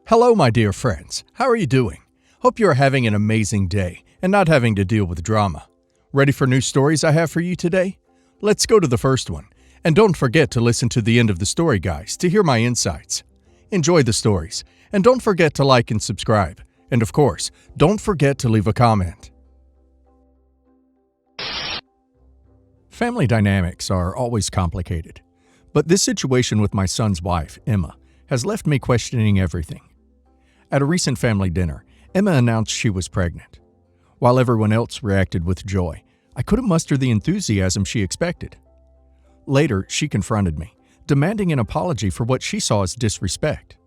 Hello, my dear friends. How are you doing? Hope you are having an amazing day and not having to deal with drama. Ready for new stories I have for you today? Let's go to the first one. And don't forget to listen to the end of the story, guys, to hear my insights. Enjoy the stories. And don't forget to like and subscribe. And of course, don't forget to leave a comment. Family dynamics are always complicated. But this situation with my son's wife, Emma, has left me questioning everything. At a recent family dinner, Emma announced she was pregnant. While everyone else reacted with joy, I couldn't muster the enthusiasm she expected. Later, she confronted me, demanding an apology for what she saw as disrespect.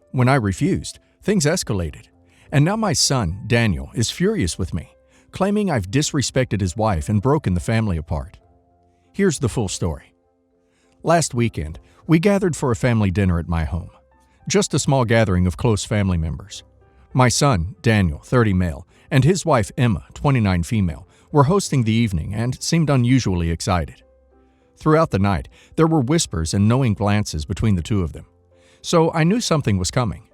When I refused, things escalated, and now my son, Daniel, is furious with me, claiming I've disrespected his wife and broken the family apart. Here's the full story. Last weekend, we gathered for a family dinner at my home. Just a small gathering of close family members. My son, Daniel, 30 male, and his wife, Emma, 29 female, were hosting the evening and seemed unusually excited. Throughout the night, there were whispers and knowing glances between the two of them, so I knew something was coming.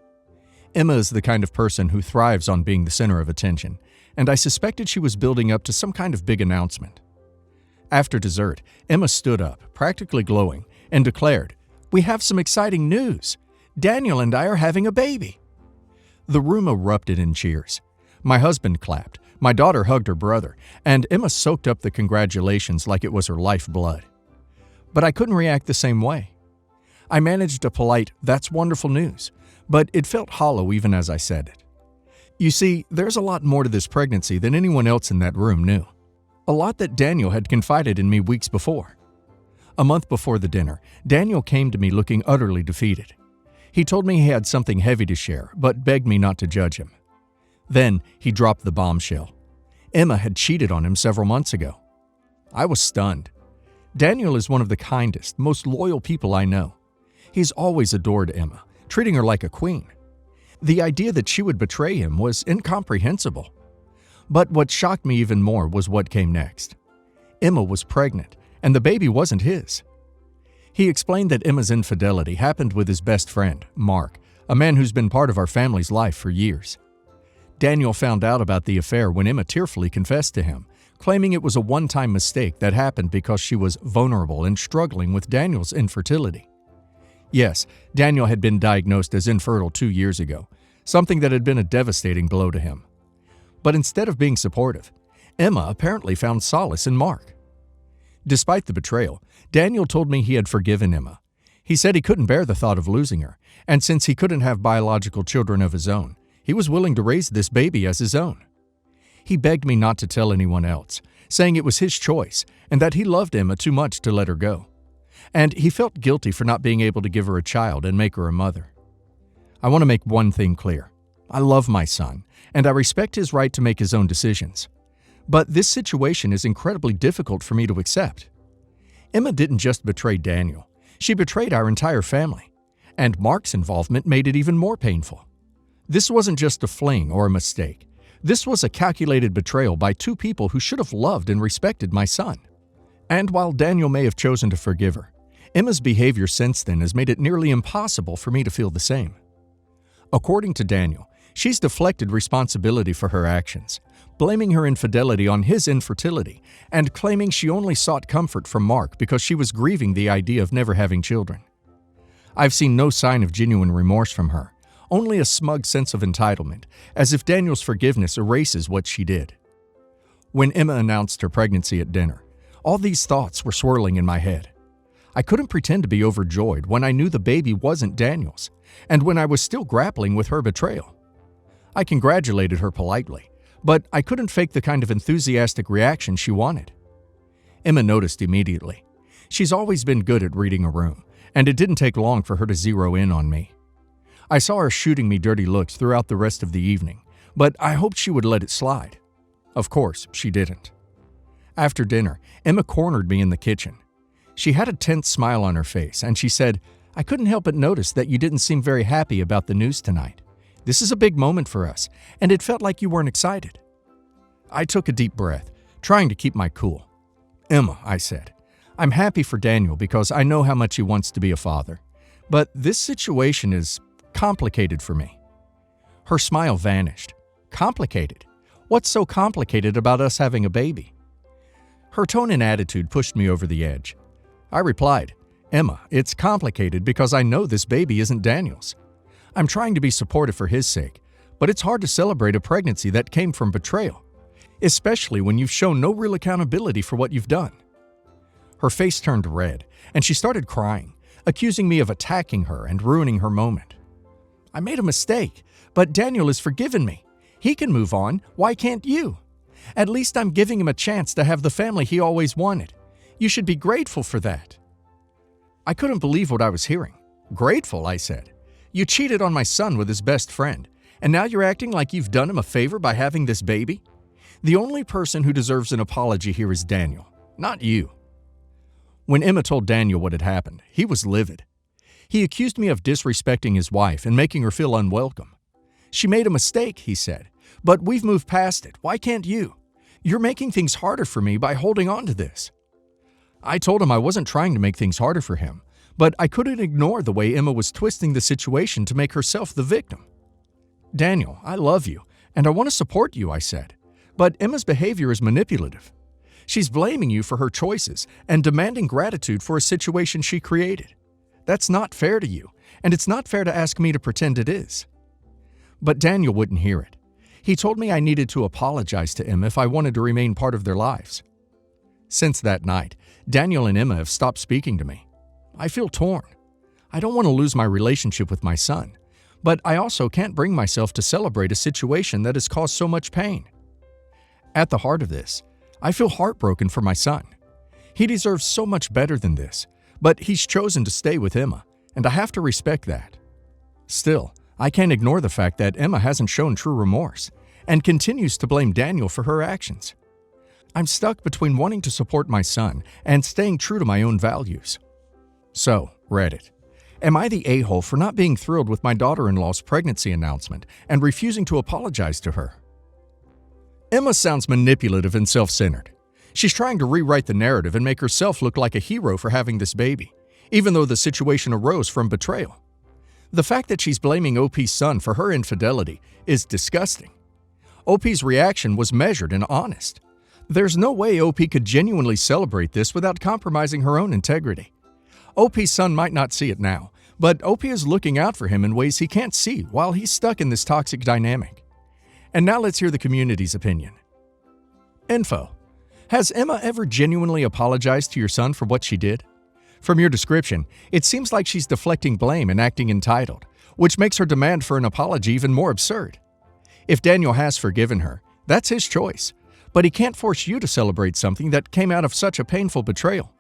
Emma is the kind of person who thrives on being the center of attention, and I suspected she was building up to some kind of big announcement. After dessert, Emma stood up, practically glowing, and declared, "We have some exciting news. Daniel and I are having a baby." The room erupted in cheers. My husband clapped, my daughter hugged her brother, and Emma soaked up the congratulations like it was her lifeblood. But I couldn't react the same way. I managed a polite, "That's wonderful news," but it felt hollow even as I said it. You see, there's a lot more to this pregnancy than anyone else in that room knew. A lot that Daniel had confided in me weeks before. A month before the dinner, Daniel came to me looking utterly defeated. He told me he had something heavy to share, but begged me not to judge him. Then he dropped the bombshell. Emma had cheated on him several months ago. I was stunned. Daniel is one of the kindest, most loyal people I know. He's always adored Emma, treating her like a queen. The idea that she would betray him was incomprehensible. But what shocked me even more was what came next. Emma was pregnant, and the baby wasn't his. He explained that Emma's infidelity happened with his best friend, Mark, a man who's been part of our family's life for years. Daniel found out about the affair when Emma tearfully confessed to him, claiming it was a one-time mistake that happened because she was vulnerable and struggling with Daniel's infertility. Yes, Daniel had been diagnosed as infertile 2 years ago, something that had been a devastating blow to him. But instead of being supportive, Emma apparently found solace in Mark. Despite the betrayal, Daniel told me he had forgiven Emma. He said he couldn't bear the thought of losing her, and since he couldn't have biological children of his own, he was willing to raise this baby as his own. He begged me not to tell anyone else, saying it was his choice and that he loved Emma too much to let her go. And he felt guilty for not being able to give her a child and make her a mother. I want to make one thing clear. I love my son, and I respect his right to make his own decisions. But this situation is incredibly difficult for me to accept. Emma didn't just betray Daniel. She betrayed our entire family. And Mark's involvement made it even more painful. This wasn't just a fling or a mistake. This was a calculated betrayal by two people who should have loved and respected my son. And while Daniel may have chosen to forgive her, Emma's behavior since then has made it nearly impossible for me to feel the same. According to Daniel, she's deflected responsibility for her actions, blaming her infidelity on his infertility and claiming she only sought comfort from Mark because she was grieving the idea of never having children. I've seen no sign of genuine remorse from her, only a smug sense of entitlement, as if Daniel's forgiveness erases what she did. When Emma announced her pregnancy at dinner, all these thoughts were swirling in my head. I couldn't pretend to be overjoyed when I knew the baby wasn't Daniel's, and when I was still grappling with her betrayal. I congratulated her politely, but I couldn't fake the kind of enthusiastic reaction she wanted. Emma noticed immediately. She's always been good at reading a room, and it didn't take long for her to zero in on me. I saw her shooting me dirty looks throughout the rest of the evening, but I hoped she would let it slide. Of course, she didn't. After dinner, Emma cornered me in the kitchen. She had a tense smile on her face, and she said, "I couldn't help but notice that you didn't seem very happy about the news tonight. This is a big moment for us, and it felt like you weren't excited." I took a deep breath, trying to keep my cool. "Emma," I said, "I'm happy for Daniel because I know how much he wants to be a father. But this situation is complicated for me." Her smile vanished. Complicated? What's so complicated about us having a baby? Her tone and attitude pushed me over the edge. I replied, Emma, it's complicated because I know this baby isn't Daniel's. I'm trying to be supportive for his sake, but it's hard to celebrate a pregnancy that came from betrayal, especially when you've shown no real accountability for what you've done. Her face turned red, and she started crying, accusing me of attacking her and ruining her moment. I made a mistake, but Daniel has forgiven me. He can move on. Why can't you? At least I'm giving him a chance to have the family he always wanted. You should be grateful for that. I couldn't believe what I was hearing. Grateful, I said. You cheated on my son with his best friend, and now you're acting like you've done him a favor by having this baby? The only person who deserves an apology here is Daniel, not you. When Emma told Daniel what had happened, he was livid. He accused me of disrespecting his wife and making her feel unwelcome. She made a mistake, he said, but we've moved past it. Why can't you? You're making things harder for me by holding on to this. I told him I wasn't trying to make things harder for him, but I couldn't ignore the way Emma was twisting the situation to make herself the victim. Daniel, I love you, and I want to support you, I said, but Emma's behavior is manipulative. She's blaming you for her choices and demanding gratitude for a situation she created. That's not fair to you, and it's not fair to ask me to pretend it is. But Daniel wouldn't hear it. He told me I needed to apologize to Emma if I wanted to remain part of their lives. Since that night, Daniel and Emma have stopped speaking to me. I feel torn. I don't want to lose my relationship with my son, but I also can't bring myself to celebrate a situation that has caused so much pain. At the heart of this, I feel heartbroken for my son. He deserves so much better than this, but he's chosen to stay with Emma, and I have to respect that. Still, I can't ignore the fact that Emma hasn't shown true remorse and continues to blame Daniel for her actions. I'm stuck between wanting to support my son and staying true to my own values. So, Reddit, am I the a-hole for not being thrilled with my daughter-in-law's pregnancy announcement and refusing to apologize to her? Emma sounds manipulative and self-centered. She's trying to rewrite the narrative and make herself look like a hero for having this baby, even though the situation arose from betrayal. The fact that she's blaming OP's son for her infidelity is disgusting. OP's reaction was measured and honest. There's no way OP could genuinely celebrate this without compromising her own integrity. OP's son might not see it now, but OP is looking out for him in ways he can't see while he's stuck in this toxic dynamic. And now let's hear the community's opinion. Info. Has Emma ever genuinely apologized to your son for what she did? From your description, it seems like she's deflecting blame and acting entitled, which makes her demand for an apology even more absurd. If Daniel has forgiven her, that's his choice, but he can't force you to celebrate something that came out of such a painful betrayal.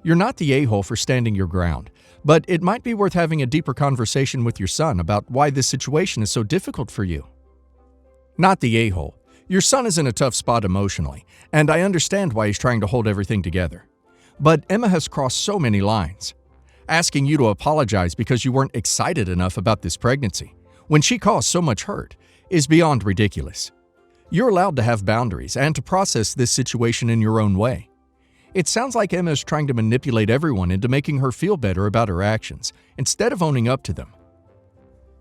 You're not the a-hole for standing your ground, but it might be worth having a deeper conversation with your son about why this situation is so difficult for you. Not the a-hole. Your son is in a tough spot emotionally, and I understand why he's trying to hold everything together. But Emma has crossed so many lines. Asking you to apologize because you weren't excited enough about this pregnancy, when she caused so much hurt, is beyond ridiculous. You're allowed to have boundaries and to process this situation in your own way. It sounds like Emma is trying to manipulate everyone into making her feel better about her actions, instead of owning up to them.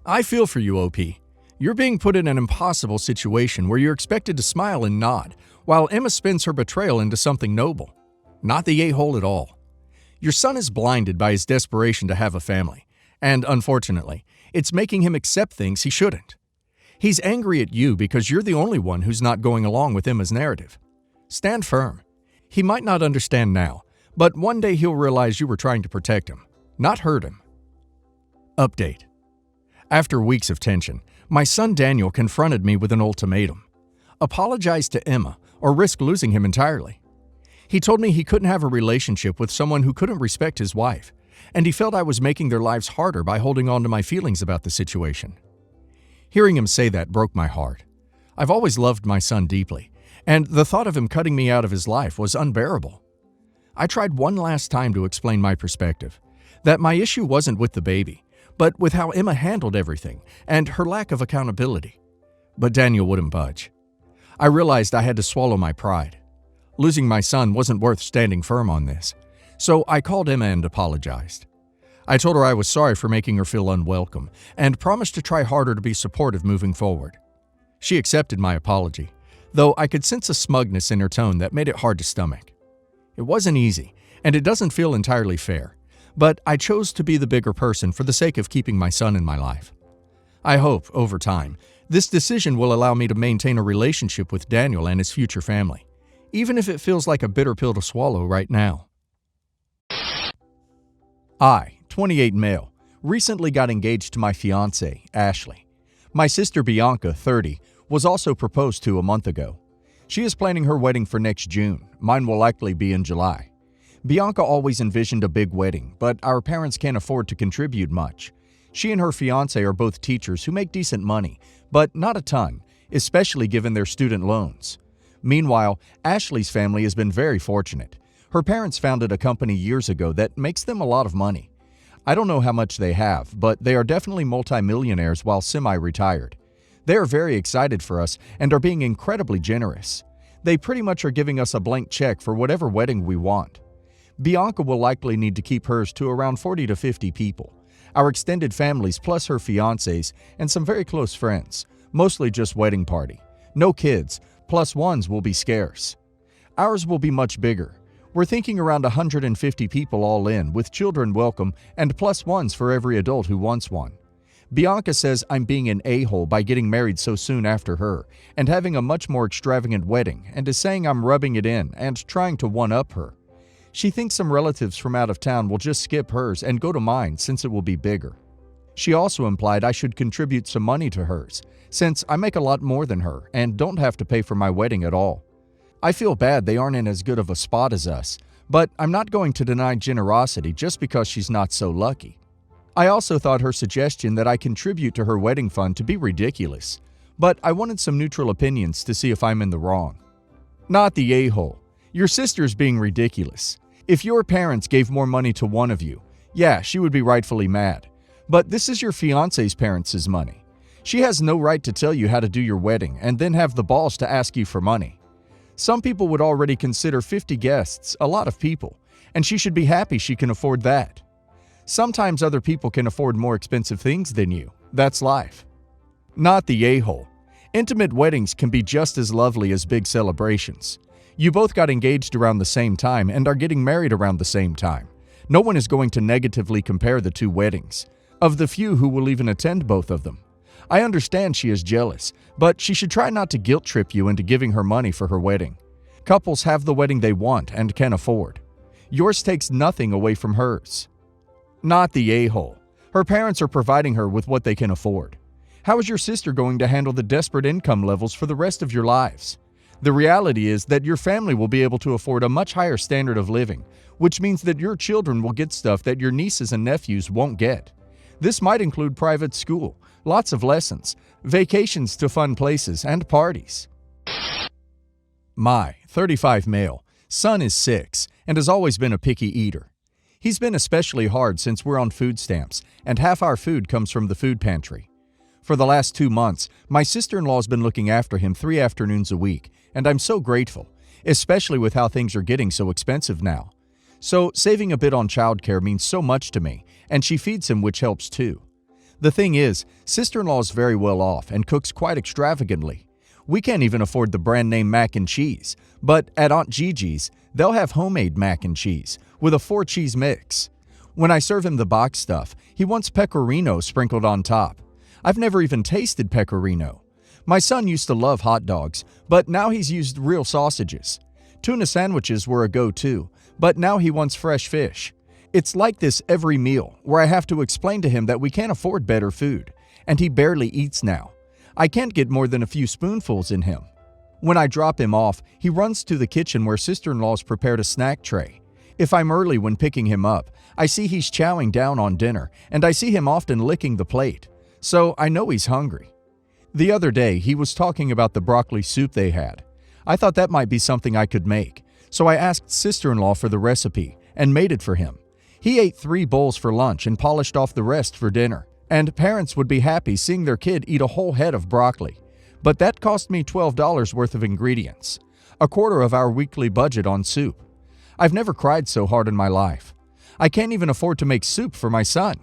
I feel for you, OP. You're being put in an impossible situation where you're expected to smile and nod, while Emma spins her betrayal into something noble. Not the a-hole at all. Your son is blinded by his desperation to have a family, and unfortunately, it's making him accept things he shouldn't. He's angry at you because you're the only one who's not going along with Emma's narrative. Stand firm. He might not understand now, but one day he'll realize you were trying to protect him, not hurt him. Update. After weeks of tension, my son Daniel confronted me with an ultimatum. Apologize to Emma or risk losing him entirely. He told me he couldn't have a relationship with someone who couldn't respect his wife, and he felt I was making their lives harder by holding on to my feelings about the situation. Hearing him say that broke my heart. I've always loved my son deeply, and the thought of him cutting me out of his life was unbearable. I tried one last time to explain my perspective, that my issue wasn't with the baby, but with how Emma handled everything and her lack of accountability. But Daniel wouldn't budge. I realized I had to swallow my pride. Losing my son wasn't worth standing firm on this, so I called Emma and apologized. I told her I was sorry for making her feel unwelcome and promised to try harder to be supportive moving forward. She accepted my apology, though I could sense a smugness in her tone that made it hard to stomach. It wasn't easy, and it doesn't feel entirely fair, but I chose to be the bigger person for the sake of keeping my son in my life. I hope, over time, this decision will allow me to maintain a relationship with Daniel and his future family, even if it feels like a bitter pill to swallow right now. I, 28 male, recently got engaged to my fiancée, Ashley. My sister Bianca, 30, was also proposed to a month ago. She is planning her wedding for next June. Mine will likely be in July. Bianca always envisioned a big wedding, but our parents can't afford to contribute much. She and her fiancé are both teachers who make decent money, but not a ton, especially given their student loans. Meanwhile, Ashley's family has been very fortunate. Her parents founded a company years ago that makes them a lot of money. I don't know how much they have, but they are definitely multimillionaires while semi-retired. They are very excited for us and are being incredibly generous. They pretty much are giving us a blank check for whatever wedding we want. Bianca will likely need to keep hers to around 40 to 50 people. Our extended families plus her fiancés and some very close friends, mostly just wedding party. No kids, plus ones will be scarce. Ours will be much bigger. We're thinking around 150 people all in, with children welcome and plus ones for every adult who wants one. Bianca says I'm being an a-hole by getting married so soon after her and having a much more extravagant wedding, and is saying I'm rubbing it in and trying to one-up her. She thinks some relatives from out of town will just skip hers and go to mine since it will be bigger. She also implied I should contribute some money to hers, since I make a lot more than her and don't have to pay for my wedding at all. I feel bad they aren't in as good of a spot as us, but I'm not going to deny generosity just because she's not so lucky. I also thought her suggestion that I contribute to her wedding fund to be ridiculous, but I wanted some neutral opinions to see if I'm in the wrong. Not the a-hole. Your sister's being ridiculous. If your parents gave more money to one of you, yeah, she would be rightfully mad. But this is your fiancé's parents' money. She has no right to tell you how to do your wedding and then have the balls to ask you for money. Some people would already consider 50 guests a lot of people, and she should be happy she can afford that. Sometimes other people can afford more expensive things than you. That's life. Not the a-hole. Intimate weddings can be just as lovely as big celebrations. You both got engaged around the same time and are getting married around the same time. No one is going to negatively compare the two weddings, of the few who will even attend both of them. I understand she is jealous, but she should try not to guilt trip you into giving her money for her wedding. Couples have the wedding they want and can afford. Yours takes nothing away from hers. Not the a-hole. Her parents are providing her with what they can afford. How is your sister going to handle the desperate income levels for the rest of your lives? The reality is that your family will be able to afford a much higher standard of living, which means that your children will get stuff that your nieces and nephews won't get. This might include private school, lots of lessons, vacations to fun places, and parties. My 35 male son is 6 and has always been a picky eater. He's been especially hard since we're on food stamps, and half our food comes from the food pantry. For the last 2 months, my sister-in-law's been looking after him 3 afternoons a week, and I'm so grateful, especially with how things are getting so expensive now. So saving a bit on childcare means so much to me, and she feeds him, which helps too. The thing is, sister-in-law is very well off and cooks quite extravagantly. We can't even afford the brand name mac and cheese, but at Aunt Gigi's, they'll have homemade mac and cheese with a 4-cheese mix. When I serve him the box stuff, he wants pecorino sprinkled on top. I've never even tasted pecorino. My son used to love hot dogs, but now he's used real sausages. Tuna sandwiches were a go-to, but now he wants fresh fish. It's like this every meal, where I have to explain to him that we can't afford better food, and he barely eats now. I can't get more than a few spoonfuls in him. When I drop him off, he runs to the kitchen where sister-in-law's prepared a snack tray. If I'm early when picking him up, I see he's chowing down on dinner, and I see him often licking the plate, so I know he's hungry. The other day, he was talking about the broccoli soup they had. I thought that might be something I could make, so I asked sister-in-law for the recipe and made it for him. He ate 3 bowls for lunch and polished off the rest for dinner, and parents would be happy seeing their kid eat a whole head of broccoli. But that cost me $12 worth of ingredients, a quarter of our weekly budget on soup. I've never cried so hard in my life. I can't even afford to make soup for my son.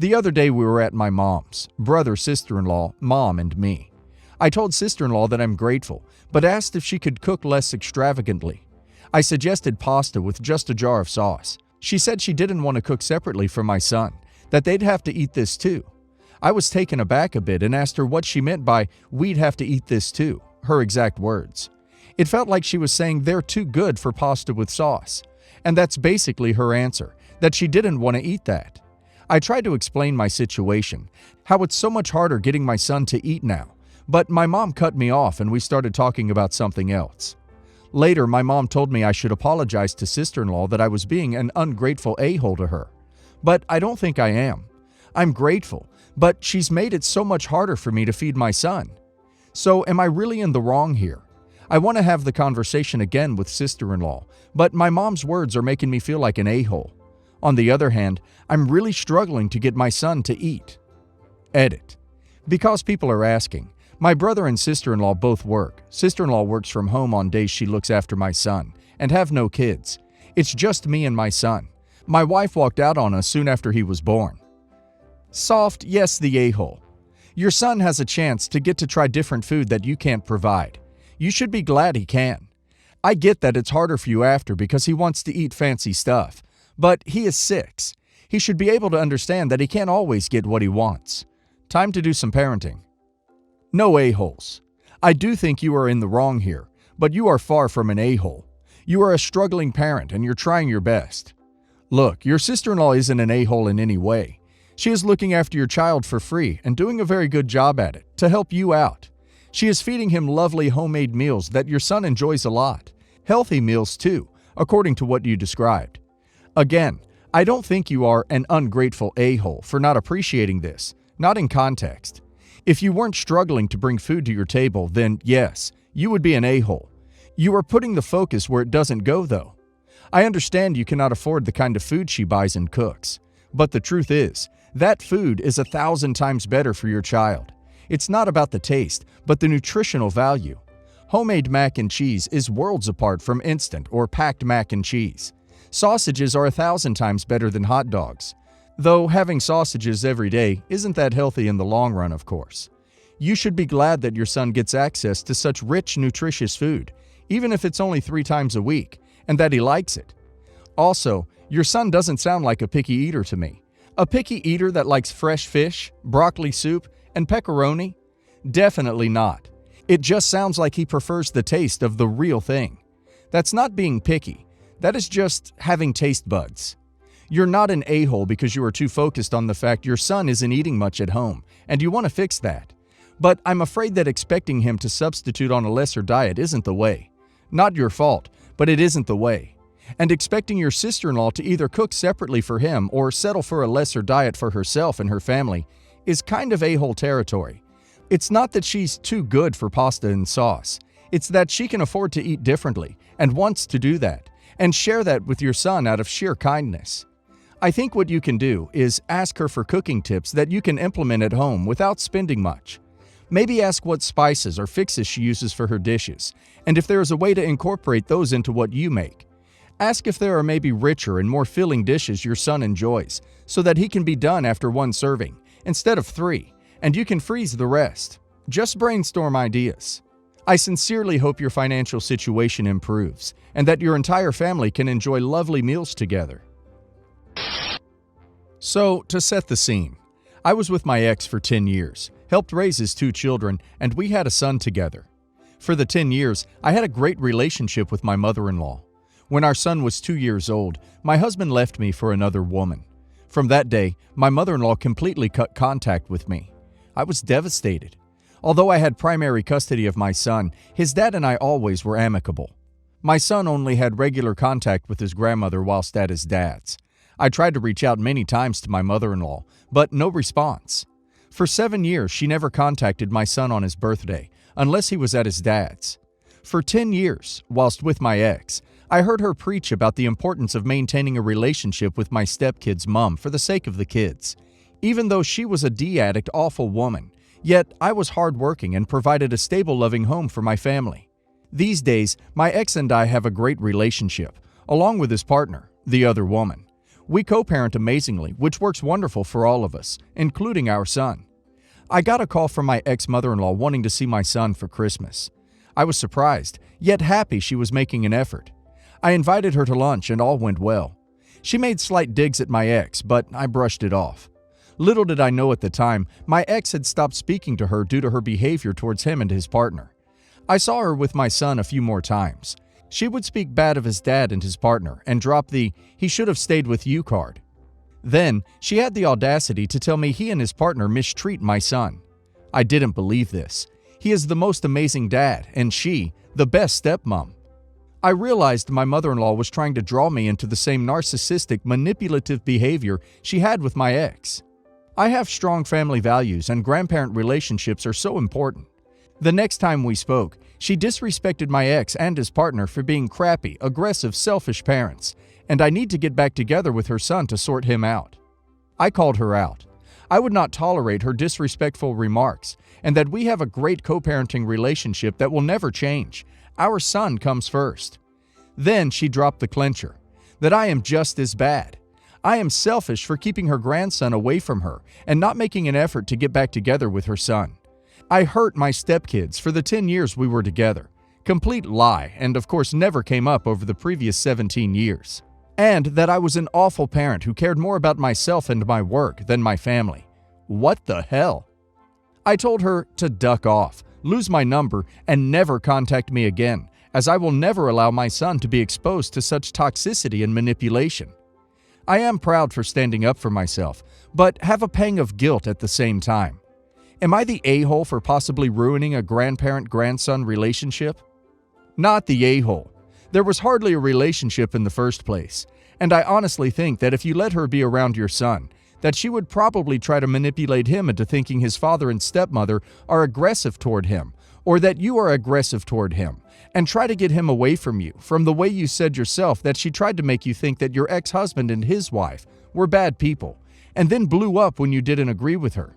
The other day we were at my mom's, brother, sister-in-law, mom, and me. I told sister-in-law that I'm grateful, but asked if she could cook less extravagantly. I suggested pasta with just a jar of sauce. She said she didn't want to cook separately for my son, that they'd have to eat this too. I was taken aback a bit and asked her what she meant by, "we'd have to eat this too," her exact words. It felt like she was saying they're too good for pasta with sauce. And that's basically her answer, that she didn't want to eat that. I tried to explain my situation, how it's so much harder getting my son to eat now, but my mom cut me off and we started talking about something else. Later, my mom told me I should apologize to sister-in-law that I was being an ungrateful a-hole to her. But I don't think I am. I'm grateful, but she's made it so much harder for me to feed my son. So am I really in the wrong here? I want to have the conversation again with sister-in-law, but my mom's words are making me feel like an a-hole. On the other hand, I'm really struggling to get my son to eat. Edit. Because people are asking, my brother and sister-in-law both work. Sister-in-law works from home on days she looks after my son, and have no kids. It's just me and my son. My wife walked out on us soon after he was born. Soft, yes, the a-hole. Your son has a chance to get to try different food that you can't provide. You should be glad he can. I get that it's harder for you after because he wants to eat fancy stuff, but he is 6. He should be able to understand that he can't always get what he wants. Time to do some parenting. No a-holes. I do think you are in the wrong here, but you are far from an a-hole. You are a struggling parent and you're trying your best. Look, your sister-in-law isn't an a-hole in any way. She is looking after your child for free and doing a very good job at it to help you out. She is feeding him lovely homemade meals that your son enjoys a lot. Healthy meals too, according to what you described. Again, I don't think you are an ungrateful a-hole for not appreciating this, not in context. If you weren't struggling to bring food to your table, then yes, you would be an a-hole. You are putting the focus where it doesn't go though. I understand you cannot afford the kind of food she buys and cooks, but the truth is, that food is 1,000 times better for your child. It's not about the taste, but the nutritional value. Homemade mac and cheese is worlds apart from instant or packed mac and cheese. Sausages are 1,000 times better than hot dogs. Though having sausages every day isn't that healthy in the long run, of course. You should be glad that your son gets access to such rich, nutritious food, even if it's only 3 times a week, and that he likes it. Also, your son doesn't sound like a picky eater to me. A picky eater that likes fresh fish, broccoli soup, and pepperoni? Definitely not. It just sounds like he prefers the taste of the real thing. That's not being picky. That is just having taste buds. You're not an a-hole because you are too focused on the fact your son isn't eating much at home, and you want to fix that. But I'm afraid that expecting him to substitute on a lesser diet isn't the way. Not your fault, but it isn't the way. And expecting your sister-in-law to either cook separately for him or settle for a lesser diet for herself and her family is kind of a-hole territory. It's not that she's too good for pasta and sauce. It's that she can afford to eat differently and wants to do that, and share that with your son out of sheer kindness. I think what you can do is ask her for cooking tips that you can implement at home without spending much. Maybe ask what spices or fixes she uses for her dishes, and if there is a way to incorporate those into what you make. Ask if there are maybe richer and more filling dishes your son enjoys, so that he can be done after 1 serving, instead of 3, and you can freeze the rest. Just brainstorm ideas. I sincerely hope your financial situation improves, and that your entire family can enjoy lovely meals together. So, to set the scene, I was with my ex for 10 years, helped raise his 2 children, and we had a son together. For the 10 years, I had a great relationship with my mother-in-law. When our son was 2 years old, my husband left me for another woman. From that day, my mother-in-law completely cut contact with me. I was devastated. Although I had primary custody of my son, his dad and I always were amicable. My son only had regular contact with his grandmother whilst at his dad's. I tried to reach out many times to my mother-in-law, but no response. For 7 years, she never contacted my son on his birthday, unless he was at his dad's. For 10 years, whilst with my ex, I heard her preach about the importance of maintaining a relationship with my stepkid's mom for the sake of the kids. Even though she was a D-addict, awful woman, yet I was hardworking and provided a stable, loving home for my family. These days, my ex and I have a great relationship, along with his partner, the other woman. We co-parent amazingly, which works wonderful for all of us, including our son. I got a call from my ex-mother-in-law wanting to see my son for Christmas. I was surprised, yet happy she was making an effort. I invited her to lunch and all went well. She made slight digs at my ex, but I brushed it off. Little did I know at the time, my ex had stopped speaking to her due to her behavior towards him and his partner. I saw her with my son a few more times. She would speak bad of his dad and his partner and drop the "he should have stayed with you" card. Then, she had the audacity to tell me he and his partner mistreat my son. I didn't believe this. He is the most amazing dad, and she, the best stepmom. I realized my mother-in-law was trying to draw me into the same narcissistic, manipulative behavior she had with my ex. I have strong family values, and grandparent relationships are so important. The next time we spoke, she disrespected my ex and his partner for being crappy, aggressive, selfish parents, and I need to get back together with her son to sort him out. I called her out. I would not tolerate her disrespectful remarks, and that we have a great co-parenting relationship that will never change. Our son comes first. Then she dropped the clincher, that I am just as bad. I am selfish for keeping her grandson away from her and not making an effort to get back together with her son. I hurt my stepkids for the 10 years we were together. Complete lie, and of course never came up over the previous 17 years. And that I was an awful parent who cared more about myself and my work than my family. What the hell? I told her to duck off, lose my number, and never contact me again, as I will never allow my son to be exposed to such toxicity and manipulation. I am proud for standing up for myself, but have a pang of guilt at the same time. Am I the a-hole for possibly ruining a grandparent-grandson relationship? Not the a-hole. There was hardly a relationship in the first place, and I honestly think that if you let her be around your son, that she would probably try to manipulate him into thinking his father and stepmother are aggressive toward him, or that you are aggressive toward him, and try to get him away from you, from the way you said yourself that she tried to make you think that your ex-husband and his wife were bad people, and then blew up when you didn't agree with her.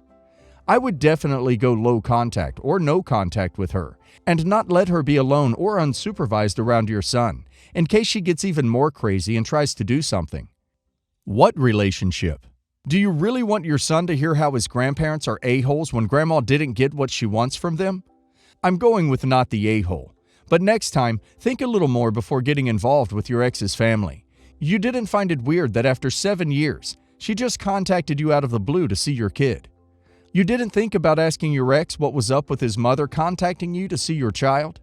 I would definitely go low contact or no contact with her, and not let her be alone or unsupervised around your son, in case she gets even more crazy and tries to do something. What relationship? Do you really want your son to hear how his grandparents are a-holes when grandma didn't get what she wants from them? I'm going with not the a-hole, but next time, think a little more before getting involved with your ex's family. You didn't find it weird that after 7 years, she just contacted you out of the blue to see your kid. You didn't think about asking your ex what was up with his mother contacting you to see your child?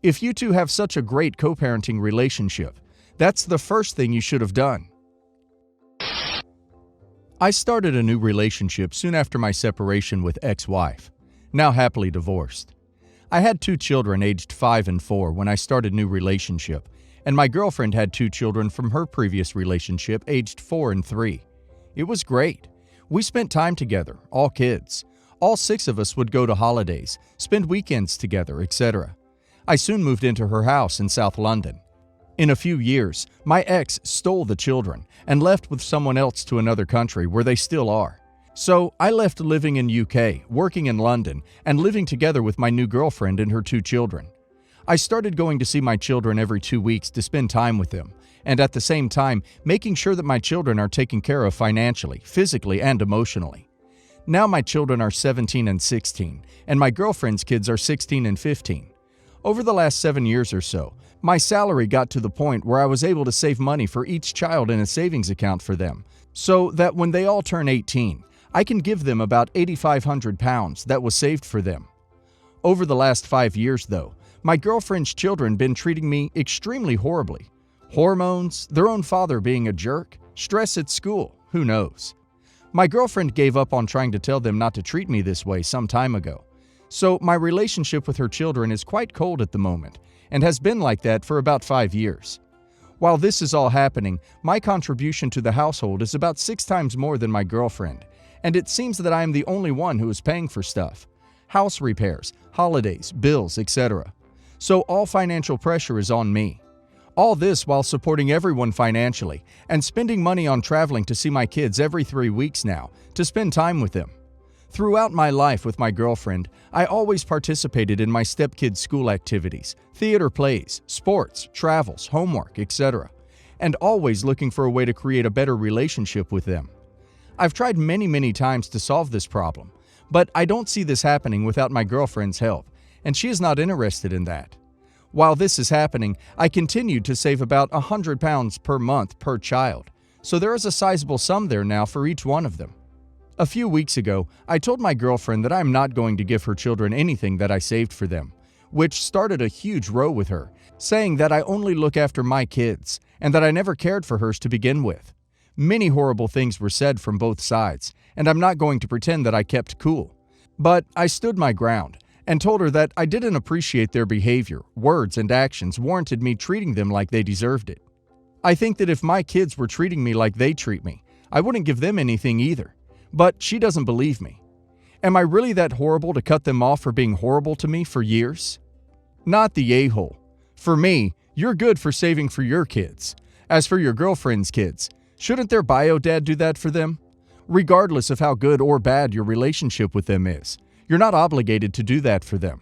If you two have such a great co-parenting relationship, that's the first thing you should have done. I started a new relationship soon after my separation with ex-wife, now happily divorced. I had 2 children aged 5 and 4 when I started new relationship, and my girlfriend had 2 children from her previous relationship aged 4 and 3. It was great. We spent time together, all kids. All 6 of us would go to holidays, spend weekends together, etc. I soon moved into her house in South London. In a few years, my ex stole the children and left with someone else to another country where they still are. So I left living in UK, working in London, and living together with my new girlfriend and her 2 children. I started going to see my children every 2 weeks to spend time with them, and at the same time, making sure that my children are taken care of financially, physically, and emotionally. Now my children are 17 and 16, and my girlfriend's kids are 16 and 15. Over the last 7 years or so, my salary got to the point where I was able to save money for each child in a savings account for them, so that when they all turn 18, I can give them about £8,500 that was saved for them. Over the last 5 years, though, my girlfriend's children been treating me extremely horribly. Hormones, their own father being a jerk, stress at school, who knows. My girlfriend gave up on trying to tell them not to treat me this way some time ago. So my relationship with her children is quite cold at the moment, and has been like that for about 5 years. While this is all happening, my contribution to the household is about 6 times more than my girlfriend, and it seems that I am the only one who is paying for stuff. House repairs, holidays, bills, etc. So all financial pressure is on me. All this while supporting everyone financially and spending money on traveling to see my kids every 3 weeks now to spend time with them. Throughout my life with my girlfriend, I always participated in my stepkids' school activities, theater plays, sports, travels, homework, etc. and always looking for a way to create a better relationship with them. I've tried many times to solve this problem, but I don't see this happening without my girlfriend's help, and she is not interested in that. While this is happening, I continued to save about £100 per month per child, so there is a sizable sum there now for each one of them. A few weeks ago, I told my girlfriend that I am not going to give her children anything that I saved for them, which started a huge row with her, saying that I only look after my kids and that I never cared for hers to begin with. Many horrible things were said from both sides, and I'm not going to pretend that I kept cool. But I stood my ground and told her that I didn't appreciate their behavior, words, and actions warranted me treating them like they deserved it. I think that if my kids were treating me like they treat me, I wouldn't give them anything either. But she doesn't believe me. Am I really that horrible to cut them off for being horrible to me for years? Not the a-hole. For me, you're good for saving for your kids. As for your girlfriend's kids, shouldn't their bio dad do that for them? Regardless of how good or bad your relationship with them is, you're not obligated to do that for them.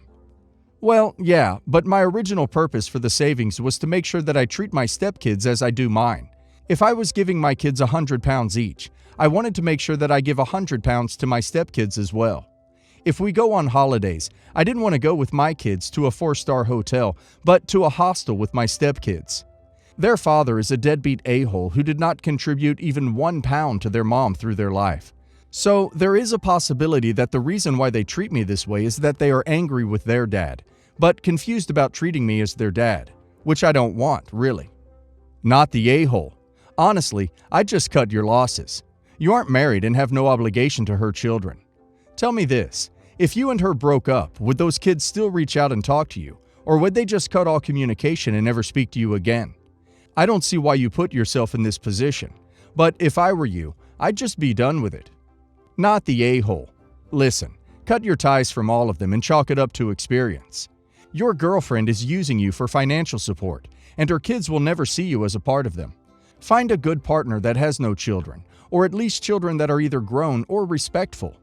Well, yeah, but my original purpose for the savings was to make sure that I treat my stepkids as I do mine. If I was giving my kids £100 each, I wanted to make sure that I give £100 to my stepkids as well. If we go on holidays, I didn't want to go with my kids to a 4-star hotel, but to a hostel with my stepkids. Their father is a deadbeat a-hole who did not contribute even £1 to their mom through their life. So there is a possibility that the reason why they treat me this way is that they are angry with their dad, but confused about treating me as their dad, which I don't want, really. Not the a-hole. Honestly, I'd just cut your losses. You aren't married and have no obligation to her children. Tell me this, if you and her broke up, would those kids still reach out and talk to you, or would they just cut all communication and never speak to you again? I don't see why you put yourself in this position, but if I were you, I'd just be done with it. Not the a-hole. Listen, cut your ties from all of them and chalk it up to experience. Your girlfriend is using you for financial support, and her kids will never see you as a part of them. Find a good partner that has no children, or at least children that are either grown or respectful,